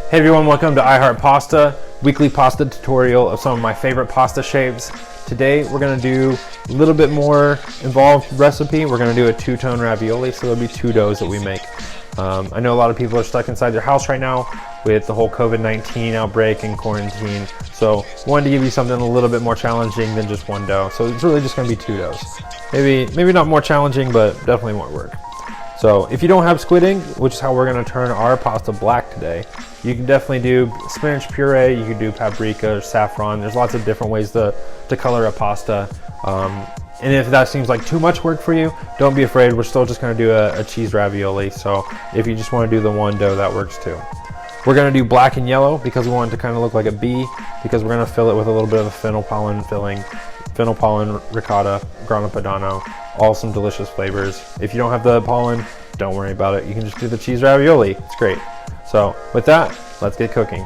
Hey everyone, welcome to I Heart Pasta, weekly pasta tutorial of some of my favorite pasta shapes. Today we're going to do a little bit more involved recipe. We're going to do a two-tone ravioli, so there'll be two doughs that we make. I know a lot of people are stuck inside their house right now with the whole COVID-19 outbreak and quarantine, so wanted to give you something a little bit more challenging than just one dough. So it's really just going to be two doughs. Maybe not more challenging, but definitely more work. So if you don't have squid ink, which is how we're going to turn our pasta black today, you can definitely do spinach puree, you can do paprika or saffron. There's lots of different ways to color a pasta. And if that seems like too much work for you, don't be afraid. We're still just going to do a cheese ravioli. So if you just want to do the one dough, that works too. We're going to do black and yellow because we want it to kind of look like a bee, because we're going to fill it with a little bit of a fennel pollen filling. Fennel pollen, ricotta, Grana Padano, all some delicious flavors. If you don't have the pollen, don't worry about it. You can just do the cheese ravioli. It's great. So with that, let's get cooking.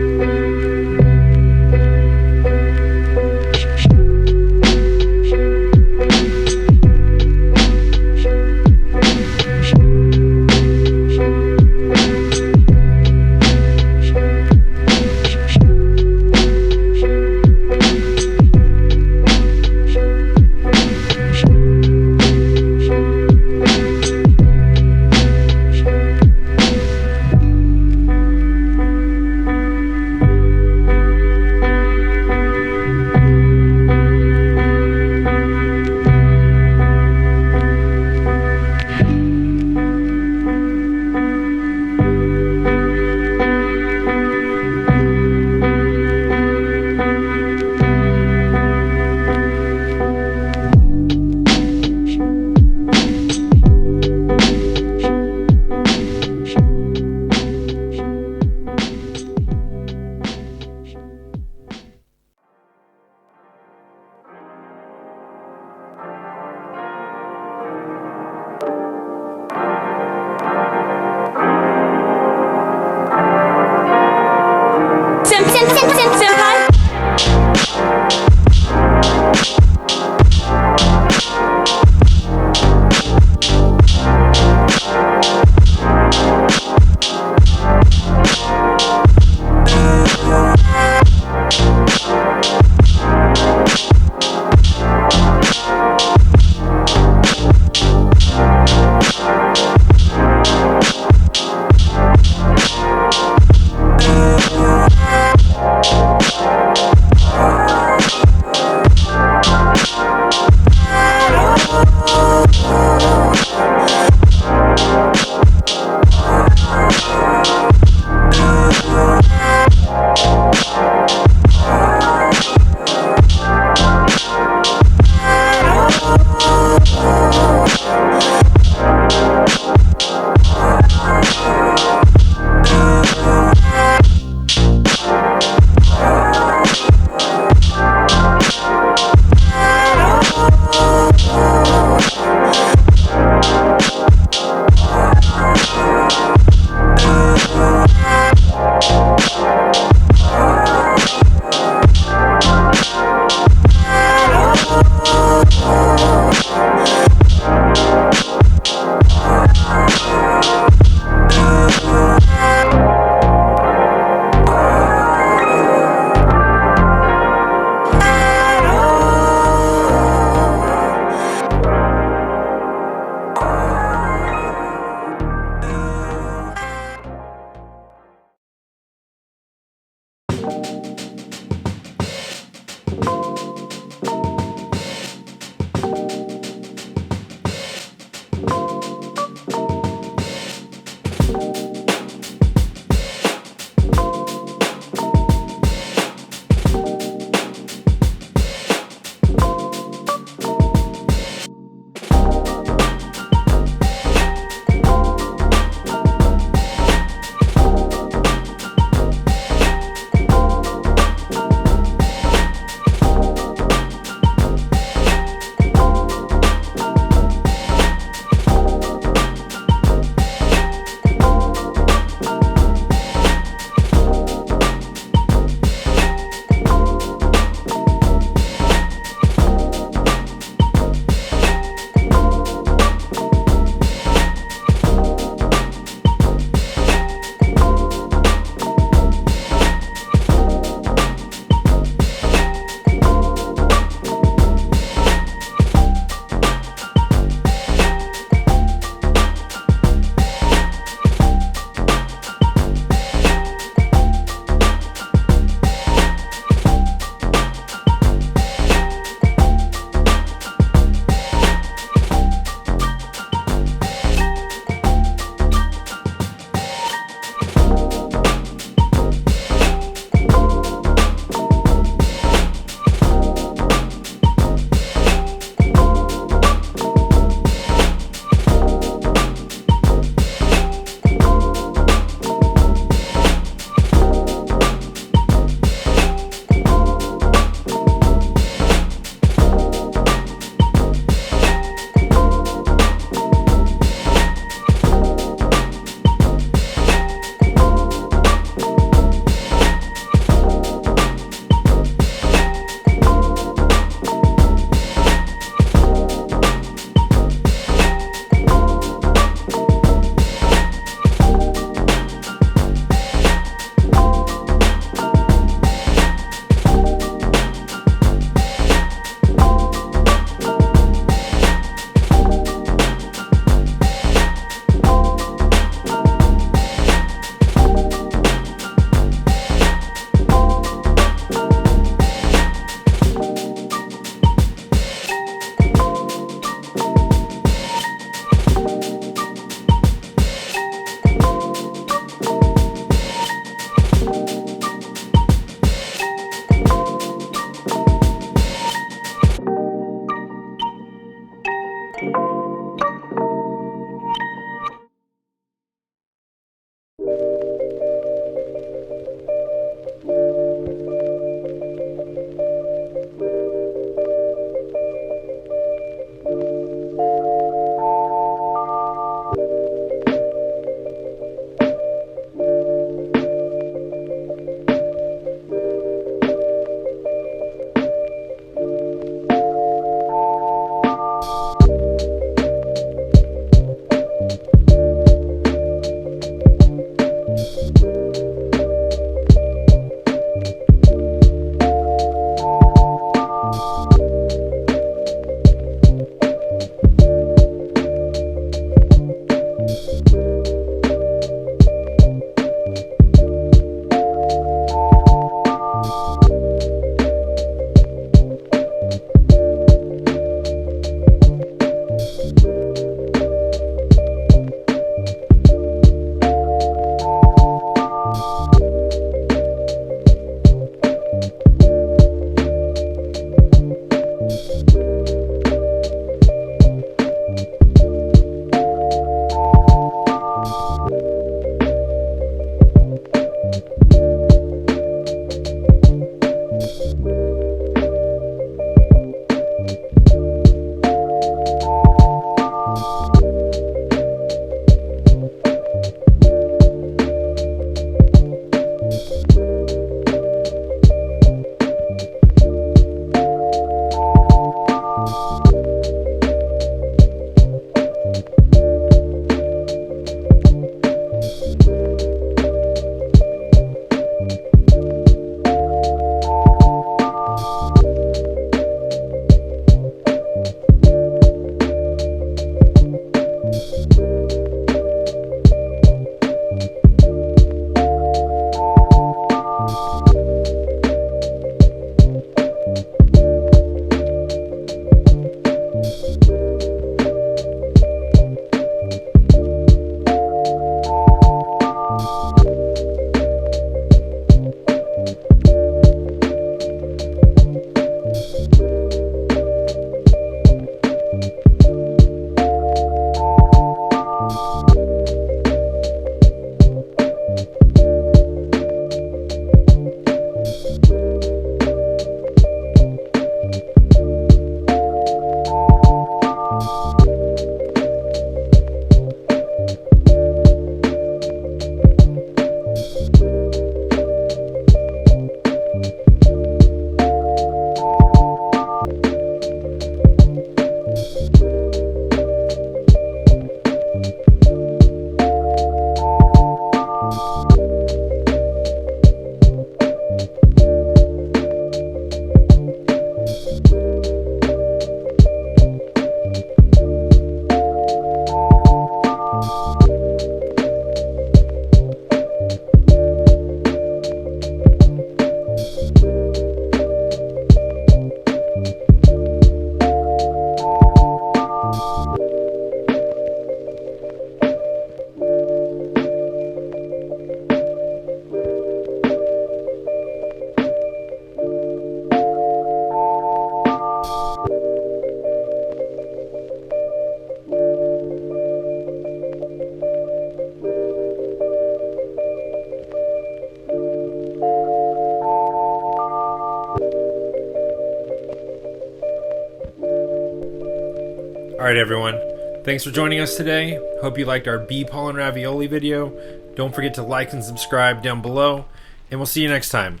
Alright everyone, thanks for joining us today. Hope you liked our Bee Pollen Ravioli video. Don't forget to like and subscribe down below, and we'll see you next time.